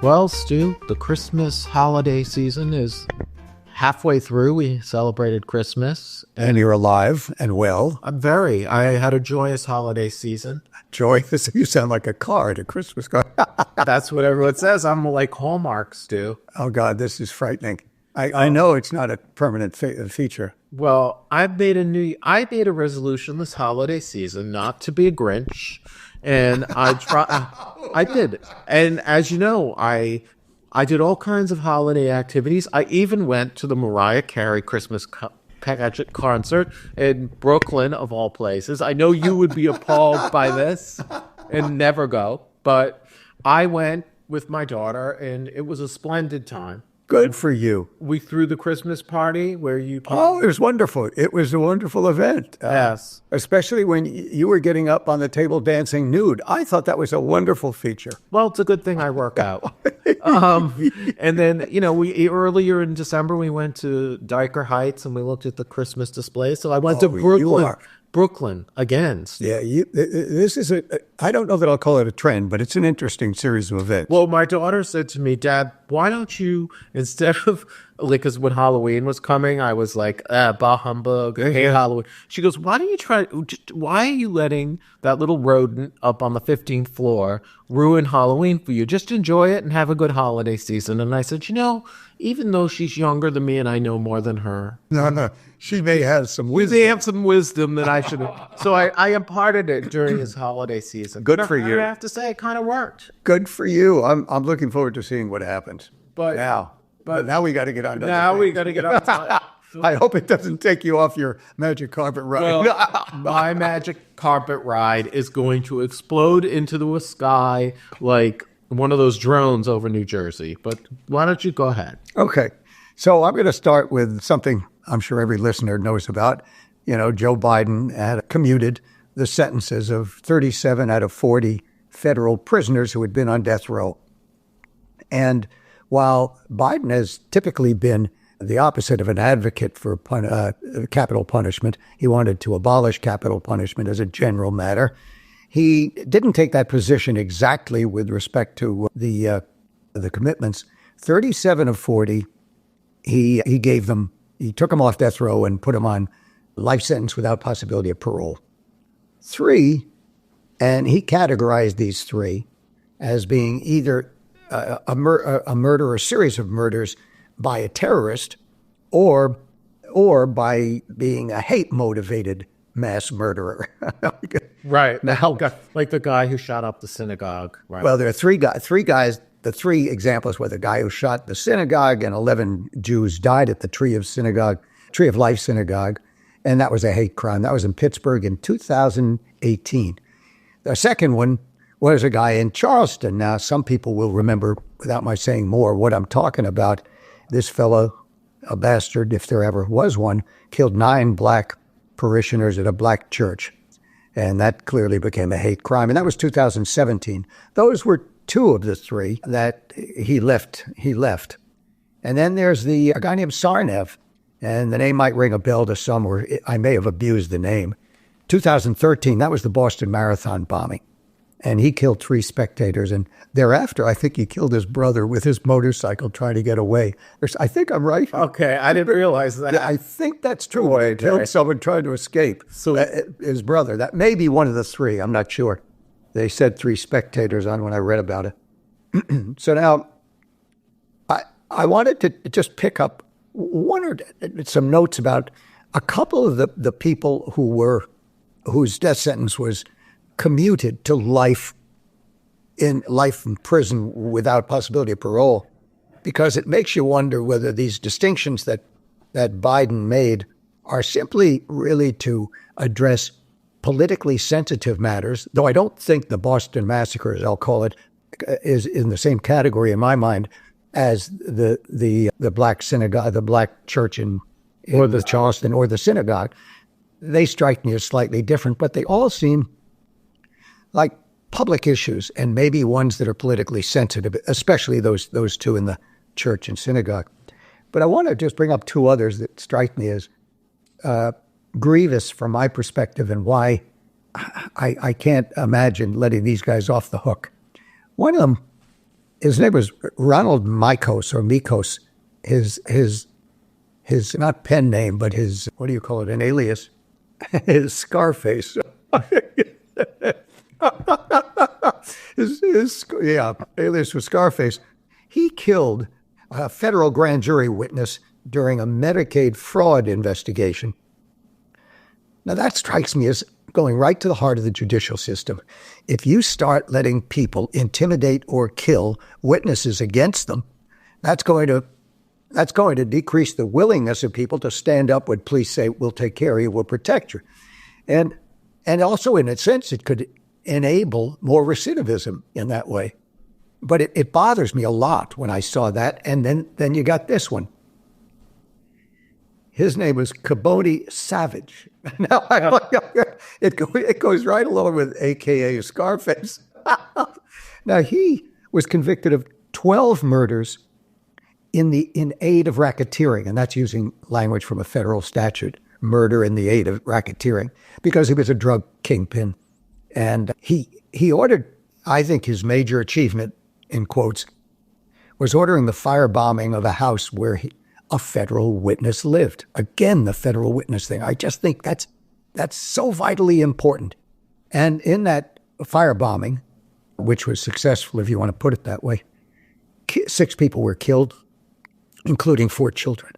Well, Stu, the Christmas holiday season is halfway through. We celebrated Christmas. And you're alive and well. I had a joyous holiday season. Joyous? You sound like a card, a Christmas card. That's what everyone says. I'm like Hallmark, Stu. Oh, God, this is frightening. I know it's not a permanent feature. Well, I made a resolution this holiday season not to be a Grinch. And I did. And as you know, I did all kinds of holiday activities. I even went to the Mariah Carey Christmas pageant concert in Brooklyn, of all places. I know you would be appalled by this and never go, but I went with my daughter, and it was a splendid time. Good for you. We threw the Christmas party where you came. Oh, it was wonderful. It was a wonderful event. Yes. Especially when you were getting up on the table dancing nude. I thought that was a wonderful feature. Well, it's a good thing I work out. And then, earlier in December, we went to Diker Heights and we looked at the Christmas display. So I went to Brooklyn again. Yeah, this is I don't know that I'll call it a trend, but it's an interesting series of events. Well, my daughter said to me, Dad, why don't you, instead of, because when Halloween was coming, I was like, bah humbug, I hate Halloween. She goes, why are you letting that little rodent up on the 15th floor ruin Halloween for you? Just enjoy it and have a good holiday season. And I said, even though she's younger than me and I know more than her. No. She may have some wisdom. They have some wisdom that I should have. So I imparted it during his holiday season. Good for you. I have to say, it kind of worked. Good for you. I'm looking forward to seeing what happens. But now we got to get on. We got to get on. I hope it doesn't take you off your magic carpet ride. Well, my magic carpet ride is going to explode into the sky like one of those drones over New Jersey. But why don't you go ahead? Okay. So I'm going to start with something I'm sure every listener knows about. Joe Biden had commuted the sentences of 37 out of 40 federal prisoners who had been on death row. And while Biden has typically been the opposite of an advocate for capital punishment, he wanted to abolish capital punishment as a general matter. He didn't take that position exactly with respect to the commitments. 37 of 40, he gave them. He took them off death row and put them on life sentence without possibility of parole. 3, and he categorized these 3 as being either a murder or a series of murders by a terrorist or by being a hate-motivated mass murderer. Right. Now, like the guy who shot up the synagogue. Right. Well, there are three guys. The 3 examples were the guy who shot the synagogue, and 11 Jews died at the Tree of Life synagogue, and that was a hate crime. That was in Pittsburgh in 2018. The second one was a guy in Charleston. Now, some people will remember, without my saying more, what I'm talking about. This fellow, a bastard, if there ever was one, killed 9 black parishioners at a black church, and that clearly became a hate crime, and that was 2017. Those were 2 of the 3 that he left. And then there's a guy named Sarnev, and the name might ring a bell to some, or I may have abused the name. 2013, that was the Boston Marathon bombing. And he killed 3 spectators. And thereafter, I think he killed his brother with his motorcycle trying to get away. I think I'm right. Okay, I didn't realize that. I think that's true. He killed someone trying to escape. So his brother. That may be one of the 3. I'm not sure. They said 3 spectators on when I read about it. So now, I wanted to just pick up some notes about a couple of the people whose death sentence was commuted to life in prison without possibility of parole, because it makes you wonder whether these distinctions that Biden made are simply really to address politically sensitive matters, though I don't think the Boston Massacre, as I'll call it, is in the same category in my mind as the black synagogue, the black church in the Charleston, or the synagogue. They strike me as slightly different, but they all seem like public issues, and maybe ones that are politically sensitive, especially those 2 in the church and synagogue. But I want to just bring up 2 others that strike me as grievous from my perspective, and why I can't imagine letting these guys off the hook. One of them His name was Ronald Mikos or Mikos. His not pen name, but his, what do you call it, an alias? His Scarface. Alias was Scarface. He killed a federal grand jury witness during a Medicaid fraud investigation. Now that strikes me as going right to the heart of the judicial system. If you start letting people intimidate or kill witnesses against them, that's going to decrease the willingness of people to stand up when police say, we'll take care of you, we'll protect you. And also, in a sense, it could enable more recidivism in that way. But it bothers me a lot when I saw that. And then you got this one. His name was Kaboni Savage. Now, it goes right along with AKA Scarface. Now, he was convicted of 12 murders in aid of racketeering, and that's using language from a federal statute, murder in the aid of racketeering, because he was a drug kingpin. And he ordered, I think his major achievement, in quotes, was ordering the firebombing of a house where a federal witness lived. Again, the federal witness thing. I just think that's so vitally important. And in that firebombing, which was successful, if you want to put it that way, 6 people were killed, including 4 children.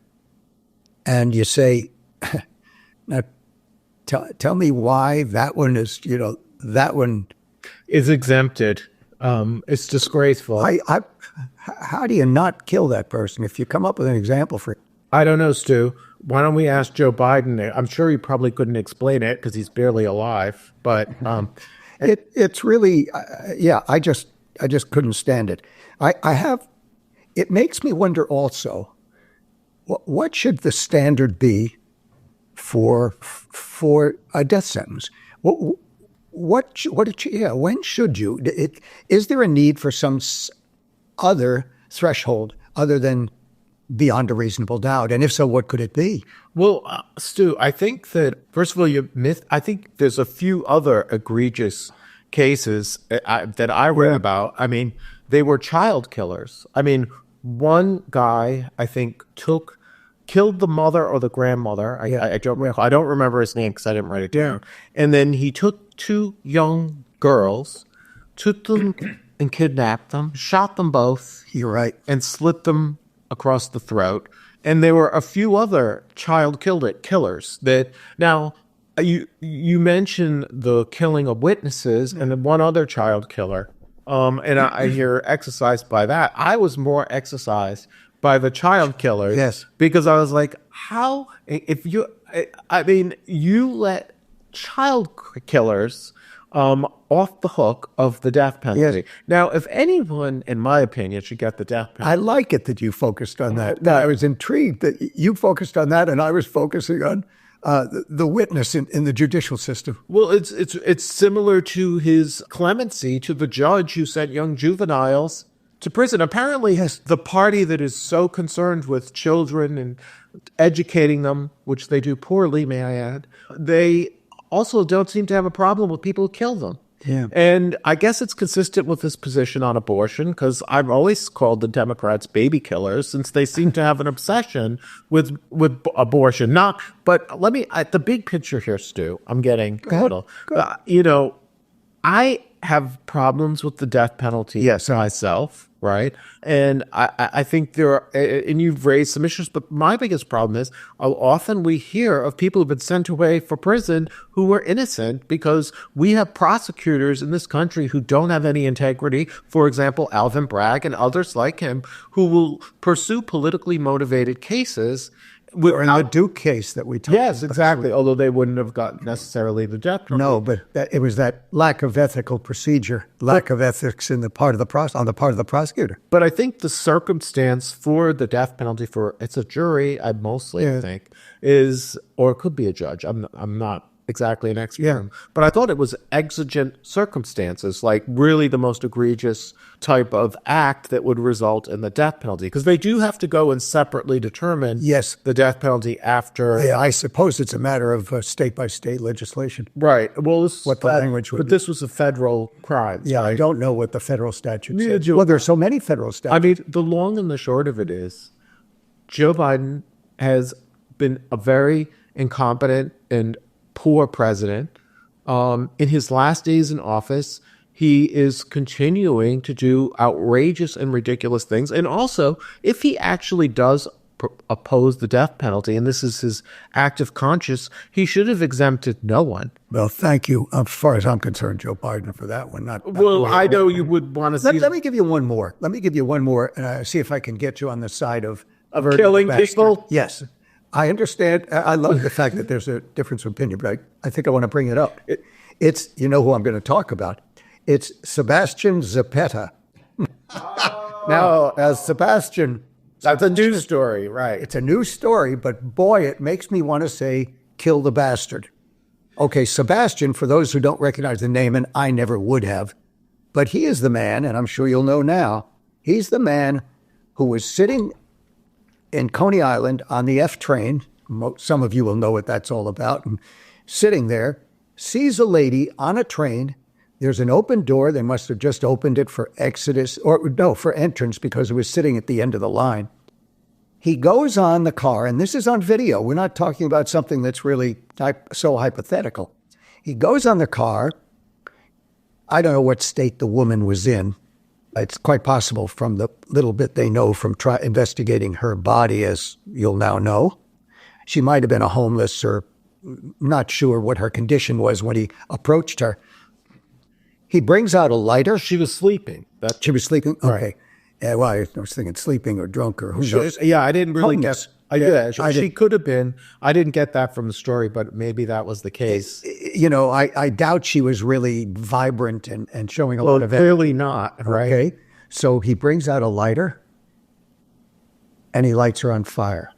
And you say, now, tell me why that one is, that one is exempted. It's disgraceful. How do you not kill that person if you come up with an example for it? I don't know, Stu. Why don't we ask Joe Biden? I'm sure he probably couldn't explain it because he's barely alive. But it's really, I just couldn't stand it. It makes me wonder also, what should the standard be for a death sentence? When should you? Is there a need for some other threshold other than beyond a reasonable doubt? And if so, what could it be? Well, Stu, I think that, first of all, I think there's a few other egregious cases that I read about. I mean, they were child killers. I mean, one guy, I think, killed the mother or the grandmother. I don't remember his name because I didn't write it down. And then he took 2 young girls, took them and kidnapped them, shot them both. You're right. And slit them across the throat. And there were a few other child killers that, now, you mentioned the killing of witnesses and then one other child killer. And I hear exercised by that. I was more exercised by the child killers. Yes. Because I was like, how, you let child killers off the hook of the death penalty. Yes. Now, if anyone, in my opinion, should get the death penalty. I like it that you focused on that. Now, I was intrigued that you focused on that, and I was focusing on the witness in the judicial system. Well, it's similar to his clemency to the judge who sent young juveniles to prison. Apparently, the party that is so concerned with children and educating them, which they do poorly, may I add, they also don't seem to have a problem with people who kill them. Yeah. And I guess it's consistent with his position on abortion, because I've always called the Democrats baby killers, since they seem to have an obsession with abortion. But let me, the big picture here, Stu, I'm getting a little, I have problems with the death penalty myself, right? And I think there are, and you've raised some issues, but my biggest problem is often we hear of people who've been sent away for prison who were innocent, because we have prosecutors in this country who don't have any integrity. For example, Alvin Bragg and others like him, who will pursue politically motivated cases. Or in the Duke case that we talked about. Yes, exactly. Although they wouldn't have got necessarily the death penalty. No, but it was that lack of ethical procedure, lack of ethics on the part of the prosecutor. But I think the circumstance for the death penalty it's a jury, I mostly think, is, or it could be a judge. I'm not exactly an extreme. But I thought it was exigent circumstances, like really the most egregious type of act that would result in the death penalty. Because they do have to go and separately determine the death penalty after. Yeah, I suppose it's a matter of state-by-state legislation. Right. Well, this what the language would but be. this was a federal crime. Yeah, I don't know what the federal statute says. Well, there's so many federal statutes. I mean, the long and the short of it is Joe Biden has been a very incompetent and poor president. In his last days in office, he is continuing to do outrageous and ridiculous things. And also, if he actually does oppose the death penalty, and this is his act of conscience, he should have exempted no one. Well, thank you, as far as I'm concerned, Joe Biden, for that one. I know you would want to see. Let me give you one more. Let me give you one more, and see if I can get you on the side of killing people. Yes. I understand. I love the fact that there's a difference of opinion, but I think I want to bring it up. It's, you know who I'm going to talk about. It's Sebastian Zapeta. Now, as Sebastian... That's a news story, right? It's a news story, but boy, it makes me want to say, kill the bastard. Okay, Sebastian, for those who don't recognize the name, and I never would have, but he is the man, and I'm sure you'll know now, he's the man who was sitting in Coney Island on the F train. Some of you will know what that's all about. And sitting there, sees a lady on a train. There's an open door. They must have just opened it for exodus, or no, for entrance, because it was sitting at the end of the line. He goes on the car, and this is on video. We're not talking about something that's really so hypothetical. He goes on the car. I don't know what state the woman was in. It's quite possible from the little bit they know from investigating her body, as you'll now know. She might have been a homeless, or not sure what her condition was when he approached her. He brings out a lighter. She was sleeping. She was sleeping? Okay. Right. Yeah, well, I was thinking sleeping or drunk or who knows. Yeah, I didn't really Homeless. guess. She could have been. I didn't get that from the story, but maybe that was the case. You know, I doubt she was really vibrant and showing a lot of energy. Clearly not, right? Okay. So he brings out a lighter and he lights her on fire.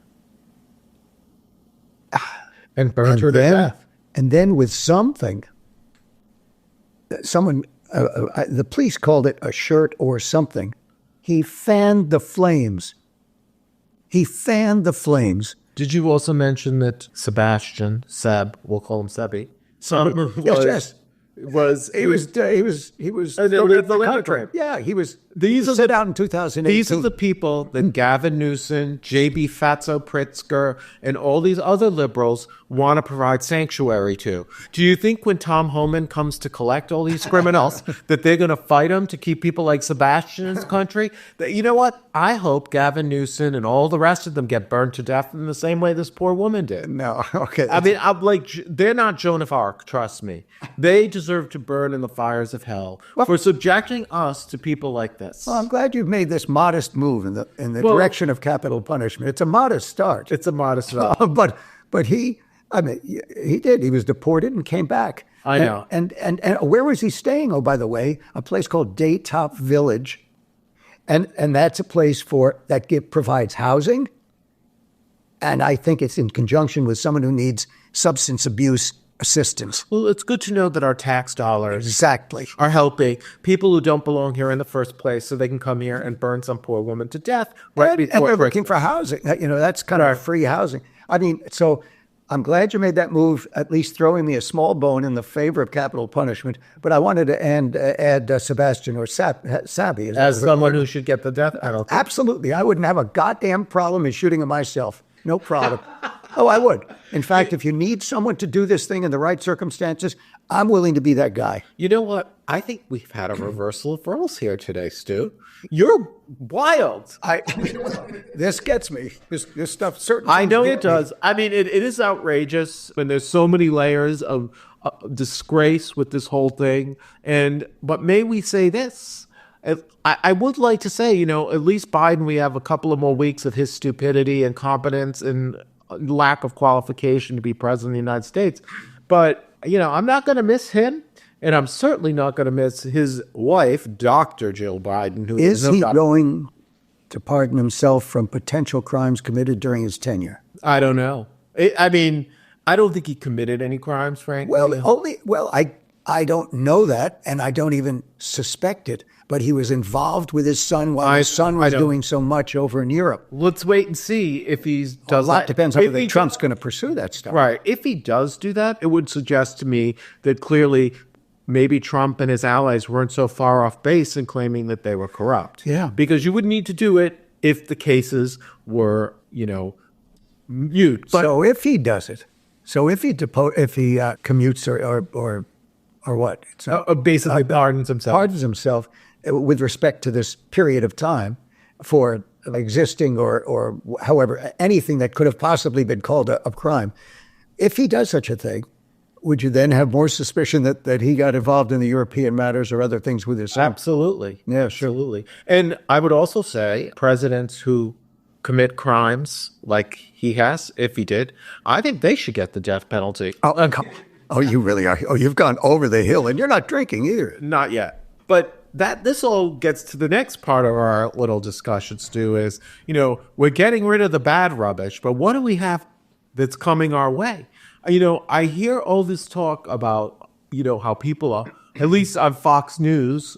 And burns her to death. And then with something, the police called it a shirt or something. He fanned the flames. Did you also mention that Sebastian, Seb, we'll call him Sebby, Yes. He was the country. Yeah, he was. These are set out in 2008. These are the people that Gavin Newsom, J.B. Fatso Pritzker, and all these other liberals want to provide sanctuary to. Do you think when Tom Homan comes to collect all these criminals that they're going to fight him to keep people like Sebastian in the country? You know what? I hope Gavin Newsom and all the rest of them get burned to death in the same way this poor woman did. No, okay. I mean, they're not Joan of Arc, trust me. They deserve to burn in the fires of hell for subjecting us to people like this. Well, I'm glad you've made this modest move in the direction of capital punishment. It's a modest start. It's a modest start. But he did. He was deported and came back. I know. And where was he staying? Oh, by the way, a place called Daytop Village. And that's a place that provides housing. And I think it's in conjunction with someone who needs substance abuse assistance. Well, it's good to know that our tax dollars exactly are helping people who don't belong here in the first place so they can come here and burn some poor woman to death. Right, and they're looking for housing. You know, that's kind of free housing. I mean, so I'm glad you made that move, at least throwing me a small bone in the favor of capital punishment. But I wanted to add Sebastian or Sabby. As someone who should get the death penalty. Absolutely. I wouldn't have a goddamn problem in shooting him myself. No problem. Oh, I would. In fact, if you need someone to do this thing in the right circumstances, I'm willing to be that guy. You know what? I think we've had a reversal of roles here today, Stu. You're wild. This gets me. This stuff certainly. I know it does. I mean, it is outrageous, and there's so many layers of disgrace with this whole thing. But may we say this? I would like to say, you know, at least Biden, we have a couple of more weeks of his stupidity, incompetence, and lack of qualification to be president of the United States. But, you know, I'm not going to miss him, and I'm certainly not going to miss his wife, Dr. Jill Biden. Who is he going to pardon himself from potential crimes committed during his tenure? I don't know. I mean, I don't think he committed any crimes, frankly. I don't know that, and I don't even suspect it. But he was involved with his son while his son was doing so much over in Europe. Let's wait and see if he does a lot that. Depends on whether Trump's going to pursue that stuff. Right. If he does do that, it would suggest to me that clearly maybe Trump and his allies weren't so far off base in claiming that they were corrupt. Yeah. Because you would need to do it if the cases were, mute. But so if he does it, if he commutes or what? Basically pardons himself. Pardons himself with respect to this period of time for existing or however, anything that could have possibly been called a crime. If he does such a thing, would you then have more suspicion that he got involved in the European matters or other things with his son? Absolutely. Yeah, sure. Absolutely. And I would also say presidents who commit crimes like he has, if he did, I think they should get the death penalty. Oh, you really are. Oh, you've gone over the hill, and you're not drinking either. Not yet. But this all gets to the next part of our little discussion, Stu, is, we're getting rid of the bad rubbish, but what do we have that's coming our way? I hear all this talk about, how people are, at least on Fox News,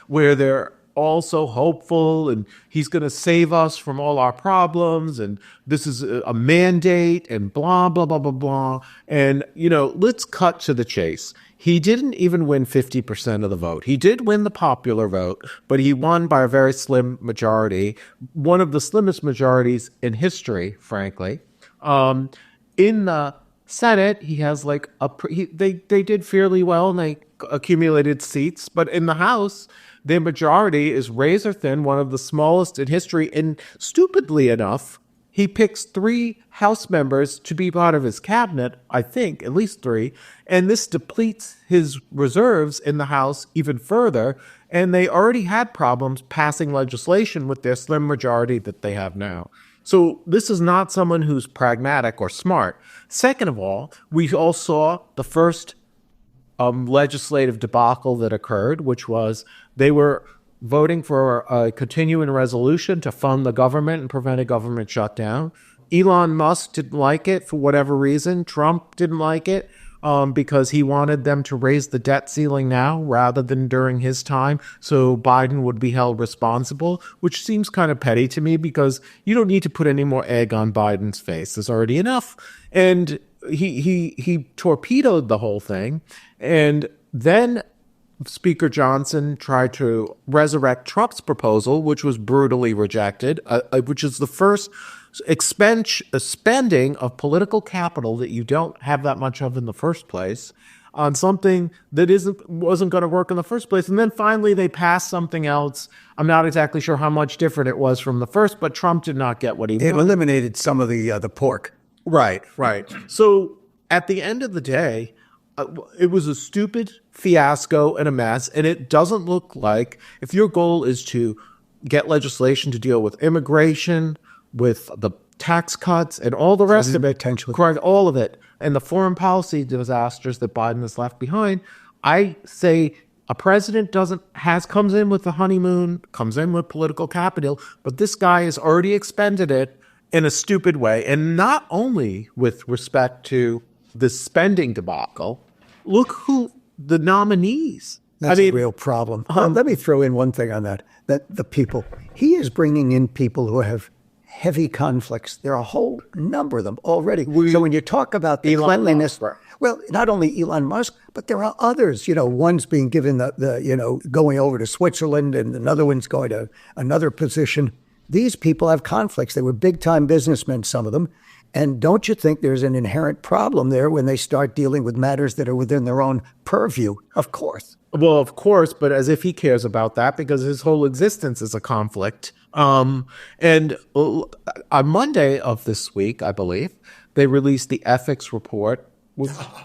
where they're all so hopeful and he's going to save us from all our problems and this is a mandate and blah, blah, blah, blah, blah. And, let's cut to the chase. He didn't even win 50% of the vote. He did win the popular vote, but he won by a very slim majority, one of the slimmest majorities in history, frankly. In the Senate, he has they did fairly well and they accumulated seats, but in the House, their majority is razor thin, one of the smallest in history. And stupidly enough, he picks 3 House members to be part of his cabinet, I think, at least 3. And this depletes his reserves in the House even further. And they already had problems passing legislation with their slim majority that they have now. So this is not someone who's pragmatic or smart. Second of all, we all saw the first legislative debacle that occurred, which was they were voting for a continuing resolution to fund the government and prevent a government shutdown. Elon Musk didn't like it for whatever reason. Trump didn't like it because he wanted them to raise the debt ceiling now rather than during his time, so Biden would be held responsible, which seems kind of petty to me because you don't need to put any more egg on Biden's face. There's already enough. And he torpedoed the whole thing. And then Speaker Johnson tried to resurrect Trump's proposal, which was brutally rejected, which is the first spending of political capital that you don't have that much of in the first place on something that wasn't going to work in the first place. And then finally they passed something else. I'm not exactly sure how much different it was from the first, but Trump did not get what he wanted. It eliminated some of the pork. Right. So at the end of the day, it was a stupid fiasco and a mess, and it doesn't look like, if your goal is to get legislation to deal with immigration, with the tax cuts, and all the rest of it, correct, all of it, and the foreign policy disasters that Biden has left behind, I say a president comes in with the honeymoon, comes in with political capital, but this guy has already expended it in a stupid way, and not only with respect to the spending debacle. Look who the nominees. That's a real problem. Let me throw in one thing on that the people. He is bringing in people who have heavy conflicts. There are a whole number of them already. So when you talk about the cleanliness, well, not only Elon Musk, but there are others. One's being given the going over to Switzerland, and another one's going to another position. These people have conflicts. They were big-time businessmen, some of them. And don't you think there's an inherent problem there when they start dealing with matters that are within their own purview? Of course. Well, of course, but as if he cares about that, because his whole existence is a conflict. And on Monday of this week, I believe, they released the ethics report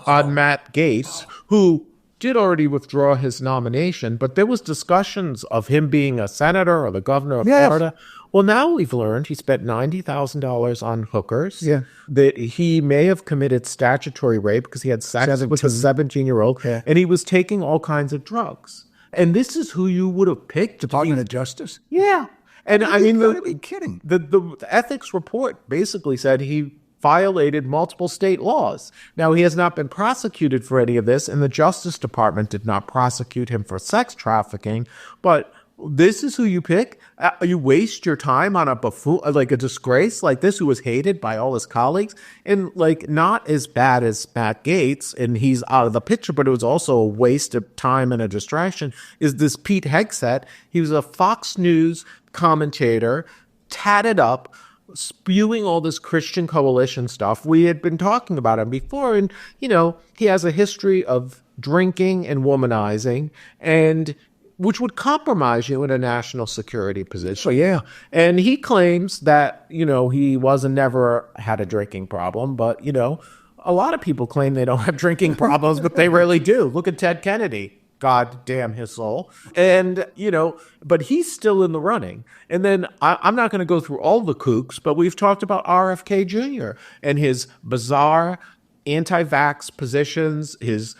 on Matt Gaetz, who did already withdraw his nomination, but there was discussions of him being a senator or the governor of Florida. Well, now we've learned he spent $90,000 on hookers, that he may have committed statutory rape because he had sex with a 17-year-old, and he was taking all kinds of drugs. And this is who you would have picked. Department of Justice? Yeah. And I mean, you gotta be kidding. The ethics report basically said he violated multiple state laws. Now, he has not been prosecuted for any of this, and the Justice Department did not prosecute him for sex trafficking, but this is who you pick? You waste your time on a buffoon, like a disgrace like this, who was hated by all his colleagues, and like not as bad as Matt Gaetz, and he's out of the picture, but it was also a waste of time and a distraction, is this Pete Hegseth. He was a Fox News commentator, tatted up, spewing all this Christian coalition stuff. We had been talking about him before, and, you know, he has a history of drinking and womanizing, and which would compromise you in a national security position. Yeah. And he claims that, you know, he never had a drinking problem, but, you know, a lot of people claim they don't have drinking problems, but they really do. Look at Ted Kennedy. God damn his soul. And, you know, but he's still in the running. And then I'm not going to go through all the kooks, but we've talked about RFK Jr. and his bizarre anti-vax positions, his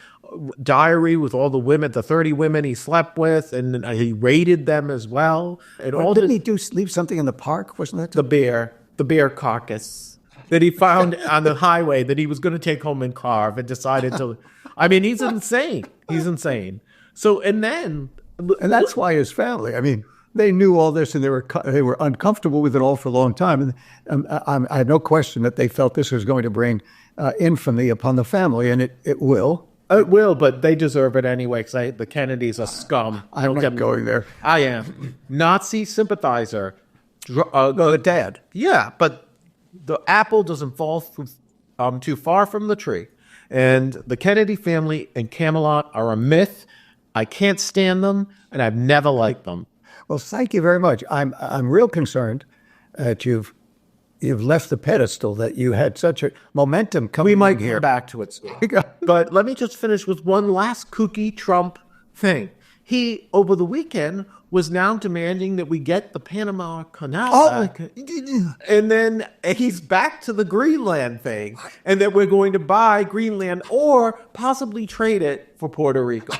diary with all the women, the 30 women he slept with, and he rated them as well. And all didn't he leave something in the park? Wasn't that the bear carcass that he found on the highway that he was going to take home and carve, and decided to? I mean, he's insane. He's insane. So, and that's why his family, I mean, they knew all this, and they were uncomfortable with it all for a long time. And I have no question that they felt this was going to bring infamy upon the family, and it will. It will, but they deserve it anyway, because the Kennedys are scum. I'm not going there. I am. Nazi sympathizer. The dad. Yeah, but the apple doesn't fall too far from the tree. And the Kennedy family and Camelot are a myth. I can't stand them, and I've never liked them. Well, thank you very much. I'm real concerned that you've left the pedestal, that you had such a momentum coming. We might here. Come back to it. But let me just finish with one last kooky Trump thing. He, over the weekend, was now demanding that we get the Panama Canal back. And then he's back to the Greenland thing, and that we're going to buy Greenland or possibly trade it for Puerto Rico.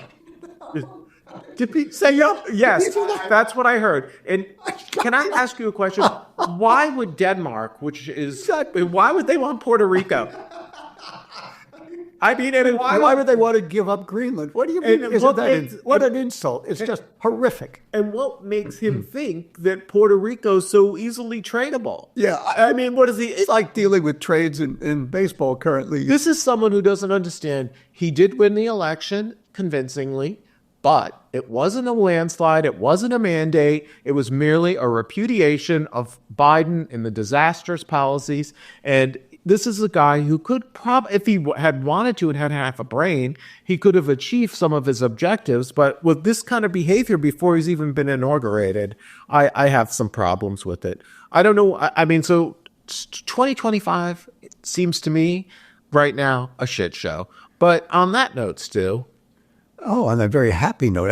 Did he say yes? That's what I heard. And can I ask you a question? Why would Denmark, why would they want Puerto Rico? I mean, and why would they want to give up Greenland? What do you mean? What an insult. It's just horrific. And what makes him think that Puerto Rico's so easily tradable? Yeah. I mean, what is he? It's like dealing with trades in baseball currently. This is someone who doesn't understand. He did win the election convincingly, but it wasn't a landslide. It wasn't a mandate. It was merely a repudiation of Biden and the disastrous policies. And this is a guy who could if he had wanted to and had half a brain, he could have achieved some of his objectives. But with this kind of behavior before he's even been inaugurated, I have some problems with it. I don't know. I mean, so 2025 seems to me right now a shit show. But on that note, Stu. Oh, on a very happy note,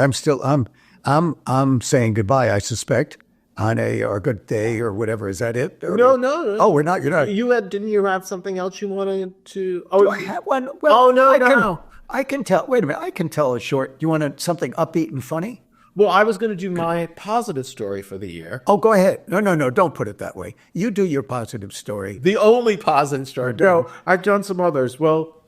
I'm saying goodbye, I suspect. On a good day or whatever. Is that it? No. Oh, we're not. You're not. Didn't you have something else you wanted to? Oh, do I have one? Well, no. I can tell. Wait a minute. I can tell a short. You want something upbeat and funny? Well, I was going to do my positive story for the year. Oh, go ahead. No. Don't put it that way. You do your positive story. The only positive story. No, I've done some others. Well,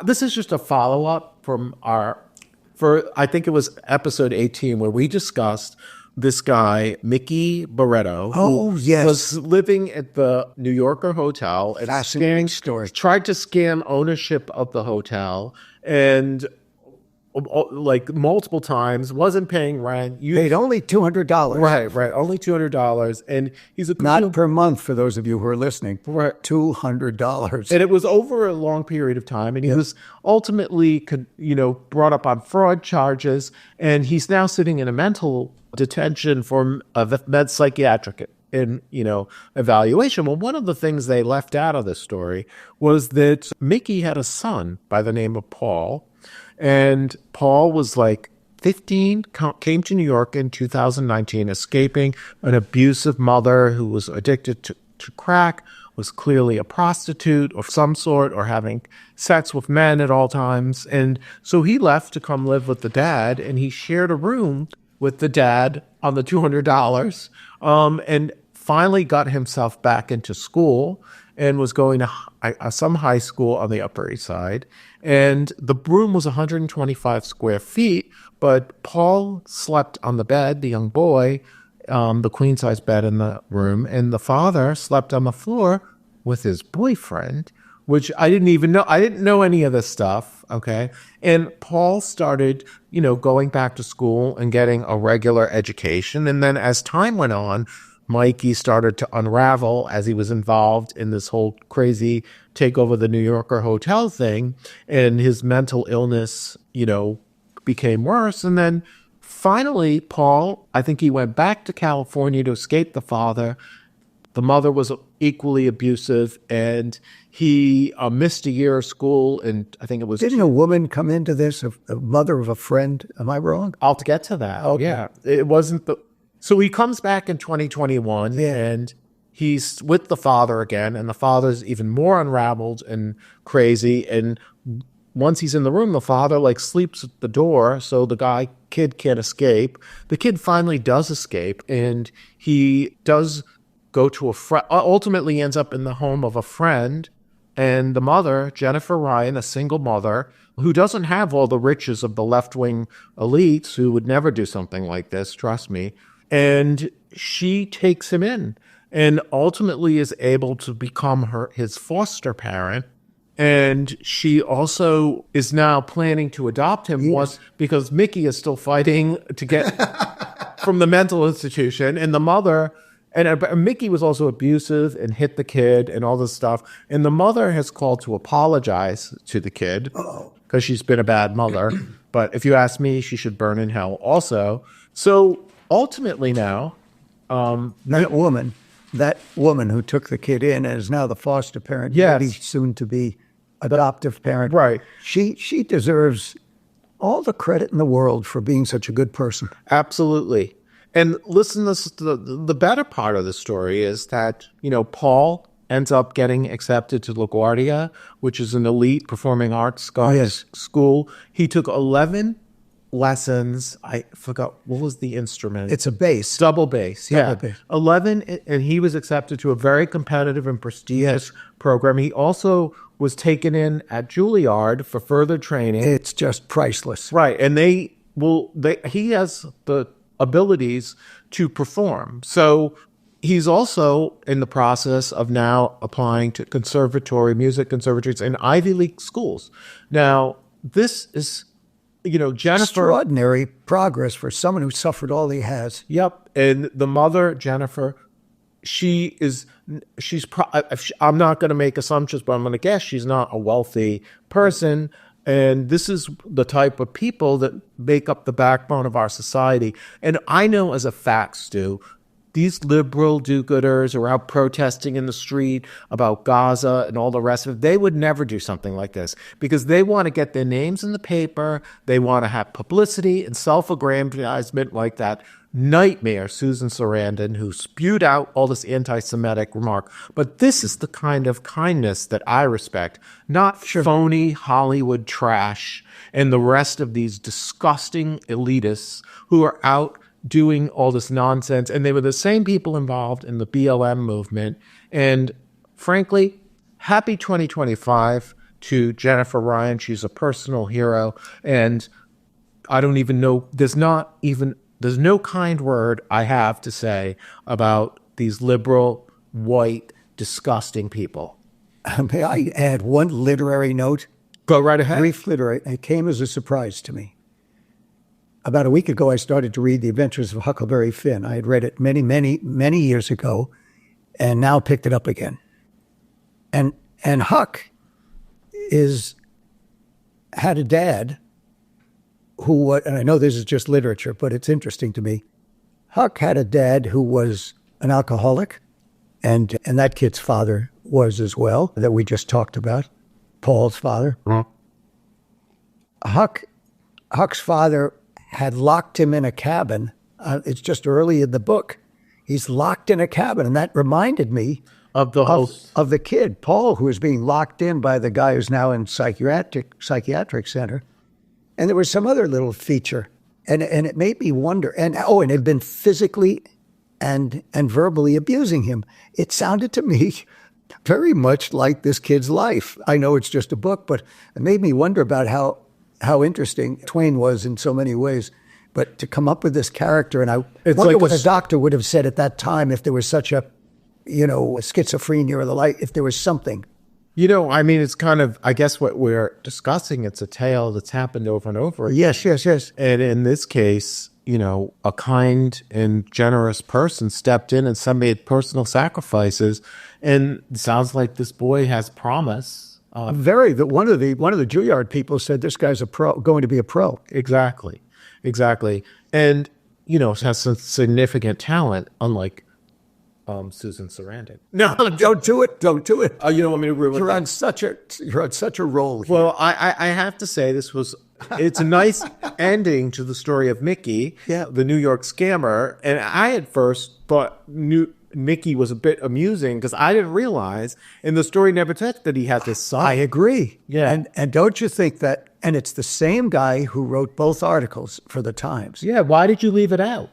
this is just a follow-up from I think it was episode 18 where we discussed this guy, Mickey Barretto, who was living at the New Yorker hotel. Fascinating story. Tried to scam ownership of the hotel and like multiple times, wasn't paying rent. Paid only $200. Right. Only $200. And he's not per month for those of you who are listening. Right. $200. And it was over a long period of time. And he was ultimately, brought up on fraud charges. And he's now sitting in a mental detention for a psychiatric evaluation. Well, one of the things they left out of this story was that Mickey had a son by the name of Paul. And Paul was like 15, came to New York in 2019, escaping an abusive mother who was addicted to crack, was clearly a prostitute of some sort or having sex with men at all times. And so he left to come live with the dad, and he shared a room with the dad on the $200 and finally got himself back into school. and was going to some high school on the Upper East Side. And the room was 125 square feet, but Paul slept on the bed, the young boy, the queen-size bed in the room, and the father slept on the floor with his boyfriend, which I didn't even know. I didn't know any of this stuff, okay? And Paul started, going back to school and getting a regular education. And then as time went on, Mikey started to unravel as he was involved in this whole crazy take over the New Yorker hotel thing. And his mental illness, became worse. And then finally, Paul, I think he went back to California to escape the father. The mother was equally abusive, and he missed a year of school, and I think it was... Didn't a woman come into this, a mother of a friend? Am I wrong? I'll get to that. Okay. Yeah. It wasn't the... So he comes back in 2021, and he's with the father again, and the father's even more unraveled and crazy, and once he's in the room, the father sleeps at the door, so the kid can't escape. The kid finally does escape, and he does go to a friend, ultimately ends up in the home of a friend, and the mother, Jennifer Ryan, a single mother, who doesn't have all the riches of the left-wing elites who would never do something like this, trust me, and she takes him in and ultimately is able to become his foster parent. And she also is now planning to adopt him because Mickey is still fighting to get from the mental institution. And the mother, and Mickey was also abusive and hit the kid and all this stuff. And the mother has called to apologize to the kid because she's been a bad mother. But if you ask me, she should burn in hell also. So ultimately now... that woman who took the kid in and is now the foster parent, soon to be adoptive parent. Right. She deserves all the credit in the world for being such a good person. Absolutely. And listen, the better part of the story is that, Paul ends up getting accepted to LaGuardia, which is an elite performing arts school. He took 11 lessons. I forgot, what was the instrument? It's a bass. Double bass, yeah. Double bass. 11, and he was accepted to a very competitive and prestigious program. He also was taken in at Juilliard for further training. It's just priceless. Right, and he has the abilities to perform. So he's also in the process of now applying to music conservatories in Ivy League schools. Now, this is... Jennifer... Extraordinary progress for someone who suffered all he has. Yep. And the mother, Jennifer, I'm not going to make assumptions, but I'm going to guess she's not a wealthy person. And this is the type of people that make up the backbone of our society. And I know as a fact, Stu, these liberal do-gooders are out protesting in the street about Gaza and all the rest of it. They would never do something like this because they want to get their names in the paper. They want to have publicity and self-aggrandizement like that nightmare Susan Sarandon, who spewed out all this anti-Semitic remark. But this is the kind of kindness that I respect, not phony Hollywood trash and the rest of these disgusting elitists who are out doing all this nonsense. And they were the same people involved in the BLM movement. And frankly, happy 2025 to Jennifer Ryan. She's a personal hero. And I don't even know, there's no kind word I have to say about these liberal, white, disgusting people. May I add one literary note? Go right ahead. Brief literary. It came as a surprise to me. About a week ago, I started to read The Adventures of Huckleberry Finn. I had read it many, many, many years ago, and now picked it up again. And Huck had a dad who, and I know this is just literature, but it's interesting to me. Huck had a dad who was an alcoholic, and that kid's father was as well, that we just talked about, Paul's father. Huck's father had locked him in a cabin. It's just early in the book. He's locked in a cabin, and that reminded me of the kid, Paul, who was being locked in by the guy who's now in psychiatric center. And there was some other little feature, and it made me wonder. And it had been physically and verbally abusing him. It sounded to me very much like this kid's life. I know it's just a book, but it made me wonder about how interesting Twain was in so many ways. But to come up with this character, and I wonder what a doctor would have said at that time if there was such a schizophrenia or the like, if there was something. I mean, it's kind of, I guess what we're discussing, it's a tale that's happened over and over again. Yes. And in this case, a kind and generous person stepped in and some made personal sacrifices. And it sounds like this boy has promise. One of the Juilliard people said this guy's going to be a pro. Exactly. And, has some significant talent, unlike Susan Sarandon. No, don't do it. Oh, you don't want me to agree with You're on such a roll here. Well, I have to say it's a nice ending to the story of Mickey, the New York scammer. And I at first thought Mickey was a bit amusing because I didn't realize, and the story never touched, that he had this son. I agree. Yeah. And don't you think that, and it's the same guy who wrote both articles for the Times. Yeah, why did you leave it out?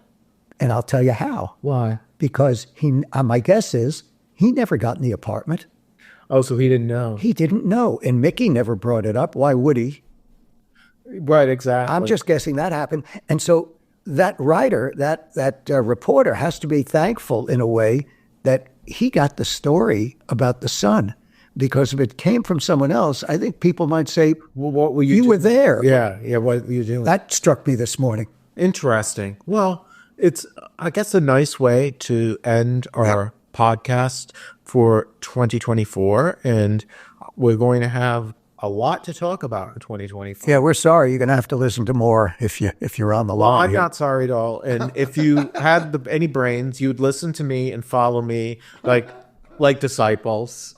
And I'll tell you how. Why? Because my guess is he never got in the apartment. Oh, so he didn't know. He didn't know. And Mickey never brought it up. Why would he? Right, exactly. I'm just guessing that happened. And so that writer, that reporter has to be thankful in a way that he got the story about the son. Because if it came from someone else, I think people might say, well, what were you You were there. Yeah, what were you doing? That struck me this morning. Interesting. Well, it's, I guess, a nice way to end our podcast for 2024. And we're going to have a lot to talk about in 2024. Yeah, we're sorry. You're going to have to listen to more if you're on the line. Well, I'm not sorry at all. And if you had any brains, you'd listen to me and follow me like disciples.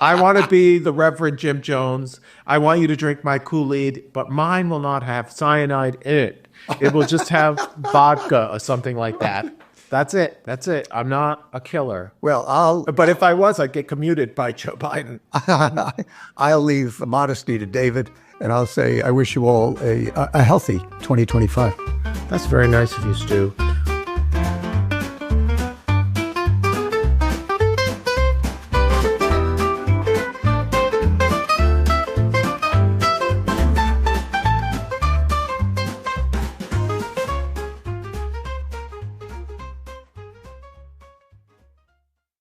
I want to be the Reverend Jim Jones. I want you to drink my Kool-Aid, but mine will not have cyanide in it. It will just have vodka or something like that. That's it. I'm not a killer. Well, But if I was, I'd get commuted by Joe Biden. I'll leave modesty to David, and I'll say I wish you all a healthy 2025. That's very nice of you, Stu.